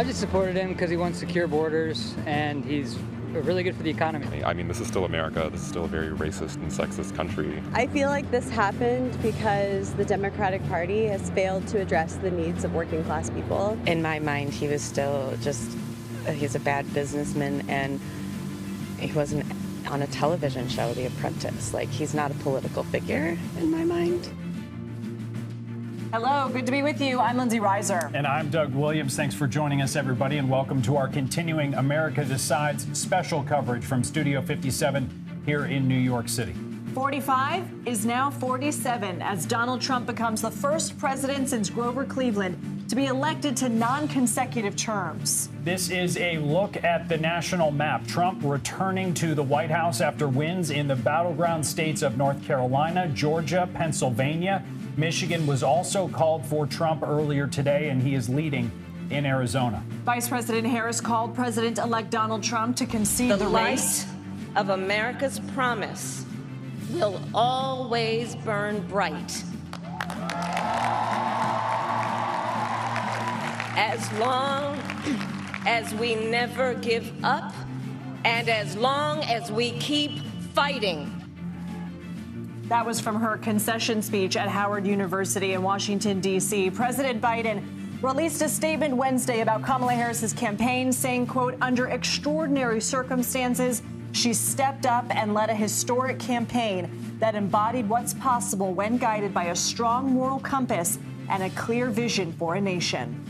I just supported him because he wants secure borders and he's really good for the economy. I mean, this is still America. This is still a very racist and sexist country. I feel like this happened because the Democratic Party has failed to address the needs of working class people. In my mind, he was still he's a bad businessman, and he wasn't on a television show, The Apprentice. Like, he's not a political figure in my mind. Hello, good to be with you. I'm Lindsay Reiser. And I'm Doug Williams. Thanks for joining us, everybody, and welcome to our continuing America Decides special coverage from Studio 57 here in New York City. 45 is now 47 as Donald Trump becomes the first president since Grover Cleveland to be elected to non-consecutive terms. This is a look at the national map. Trump returning to the White House after wins in the battleground states of North Carolina, Georgia, Pennsylvania. Michigan was also called for Trump earlier today, and he is leading in Arizona. Vice President Harris called President-elect Donald Trump to concede the race. The light of America's promise will always burn bright. As long as we never give up and as long as we keep fighting. That was from her concession speech at Howard University in Washington, D.C. President Biden released a statement Wednesday about Kamala Harris's campaign, saying, quote, under extraordinary circumstances, she stepped up and led a historic campaign that embodied what's possible when guided by a strong moral compass and a clear vision for a nation.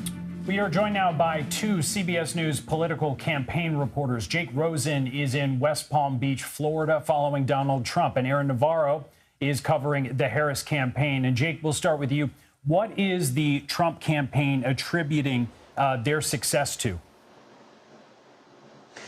We are joined now by two CBS News political campaign reporters. Jake Rosen is in West Palm Beach, Florida, following Donald Trump, and Aaron Navarro is covering the Harris campaign. And Jake, we'll start with you. What is the Trump campaign attributing their success to?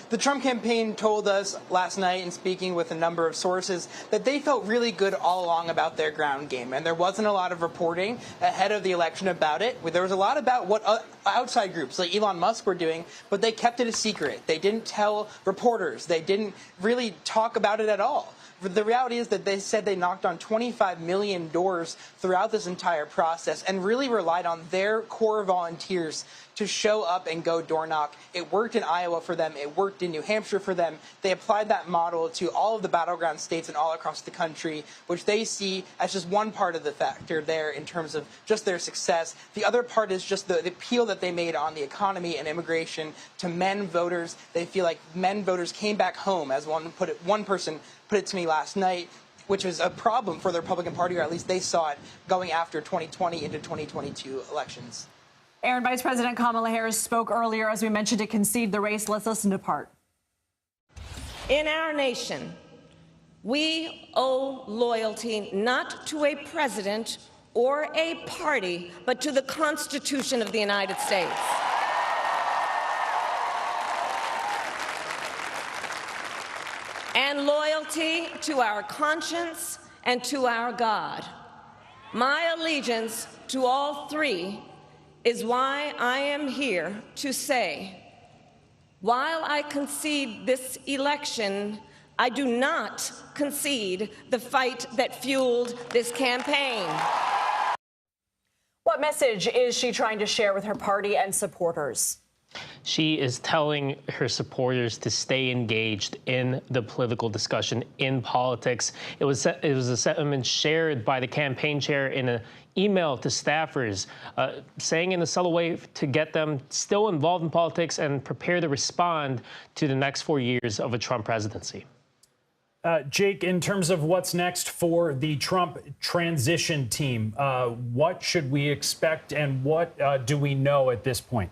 The Trump campaign told us last night, in speaking with a number of sources, that they felt really good all along about their ground game. And there wasn't a lot of reporting ahead of the election about it. There was a lot about what outside groups like Elon Musk were doing, but they kept it a secret. They didn't tell reporters. They didn't really talk about it at all. The reality is that they said they knocked on 25 million doors throughout this entire process and really relied on their core volunteers to show up and go door knock. It worked in Iowa for them. It worked in New Hampshire for them. They applied that model to all of the battleground states and all across the country, which they see as just one part of the factor there in terms of just their success. The other part is just the appeal that they made on the economy and immigration to men voters. They feel like men voters came back home, as one person put it to me last night, which was a problem for the Republican Party, or at least they saw it going after 2020 into 2022 elections. Aaron, Vice President Kamala Harris spoke earlier, as we mentioned, to concede the race. Let's listen to part. In our nation, we owe loyalty not to a president or a party, but to the Constitution of the United States. And loyalty to our conscience and to our God. My allegiance to all three is why I am here to say, while I concede this election, I do not concede the fight that fueled this campaign. What message is she trying to share with her party and supporters? She is telling her supporters to stay engaged in the political discussion, in politics. It was a sentiment shared by the campaign chair in an email to staffers, saying in a subtle way to get them still involved in politics and prepare to respond to the next 4 years of a Trump presidency. Jake, in terms of what's next for the Trump transition team, what should we expect and what do we know at this point?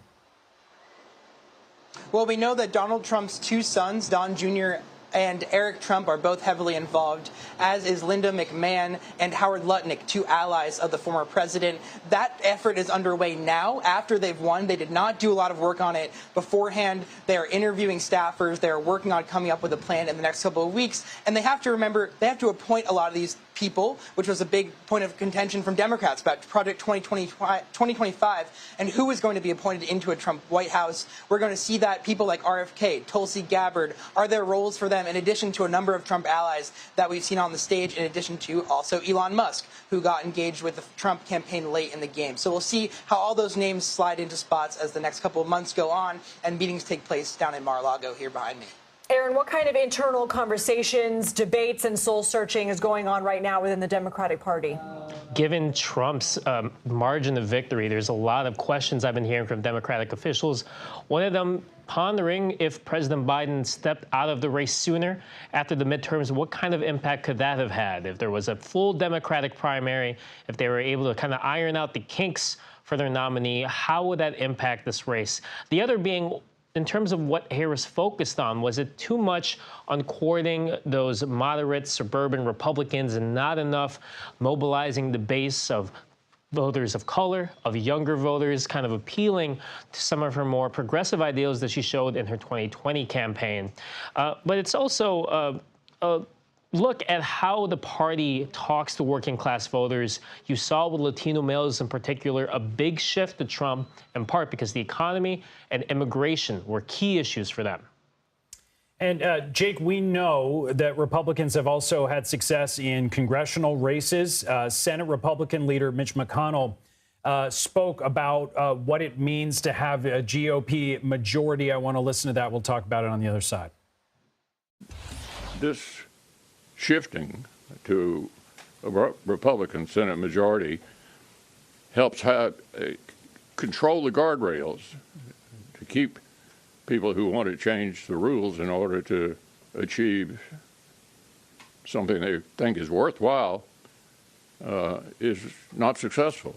Well, we know that Donald Trump's two sons, Don Jr. and Eric Trump, are both heavily involved, as is Linda McMahon and Howard Lutnick, two allies of the former president. That effort is underway now after they've won. They did not do a lot of work on it beforehand. They are interviewing staffers. They are working on coming up with a plan in the next couple of weeks. And they have to remember, they have to appoint a lot of these people, which was a big point of contention from Democrats about Project 2025 and who is going to be appointed into a Trump White House. We're going to see that people like RFK, Tulsi Gabbard, are there roles for them in addition to a number of Trump allies that we've seen on the stage, in addition to also Elon Musk, who got engaged with the Trump campaign late in the game. So we'll see how all those names slide into spots as the next couple of months go on and meetings take place down in Mar-a-Lago here behind me. Aaron, what kind of internal conversations, debates, and soul-searching is going on right now within the Democratic Party? Given Trump's margin of victory, there's a lot of questions I've been hearing from Democratic officials. One of them pondering if President Biden stepped out of the race sooner after the midterms, what kind of impact could that have had? If there was a full Democratic primary, if they were able to kind of iron out the kinks for their nominee, how would that impact this race? The other being, in terms of what Harris focused on, was it too much on courting those moderate suburban Republicans and not enough mobilizing the base of voters of color, of younger voters, kind of appealing to some of her more progressive ideals that she showed in her 2020 campaign? But it's also a look at how the party talks to working class voters. You saw with Latino males in particular a big shift to Trump, in part because the economy and immigration were key issues for them. And Jake, we know that Republicans have also had success in congressional races. Senate Republican leader Mitch McConnell spoke about what it means to have a GOP majority. I want to listen to that. We'll talk about it on the other side. This shifting to a Republican Senate majority helps control the guardrails to keep people who want to change the rules in order to achieve something they think is worthwhile is not successful.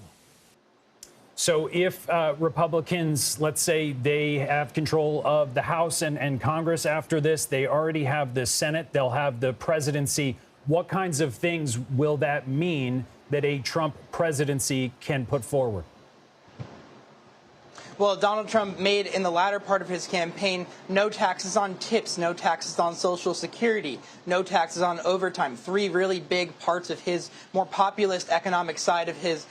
So if Republicans, let's say they have control of the House and Congress after this, they already have the Senate, they'll have the presidency. What kinds of things will that mean that a Trump presidency can put forward? Well, Donald Trump made in the latter part of his campaign no taxes on tips, no taxes on Social Security, no taxes on overtime. Three really big parts of his more populist economic side of his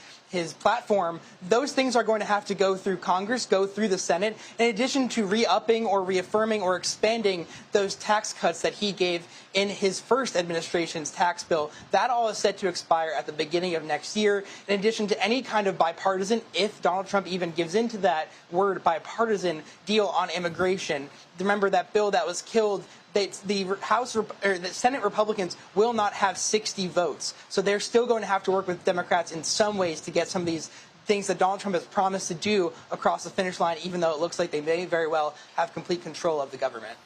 platform. Those things are going to have to go through Congress, go through the Senate, in addition to re-upping or reaffirming or expanding those tax cuts that he gave in his first administration's tax bill. That all is set to expire at the beginning of next year, in addition to any kind of bipartisan, if Donald Trump even gives into that word, bipartisan deal on immigration. Remember that bill that was killed, the Senate Republicans will not have 60 votes. So they're still going to have to work with Democrats in some ways to get some of these things that Donald Trump has promised to do across the finish line, even though it looks like they may very well have complete control of the government.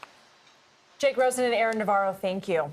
Jake Rosen and Aaron Navarro, thank you.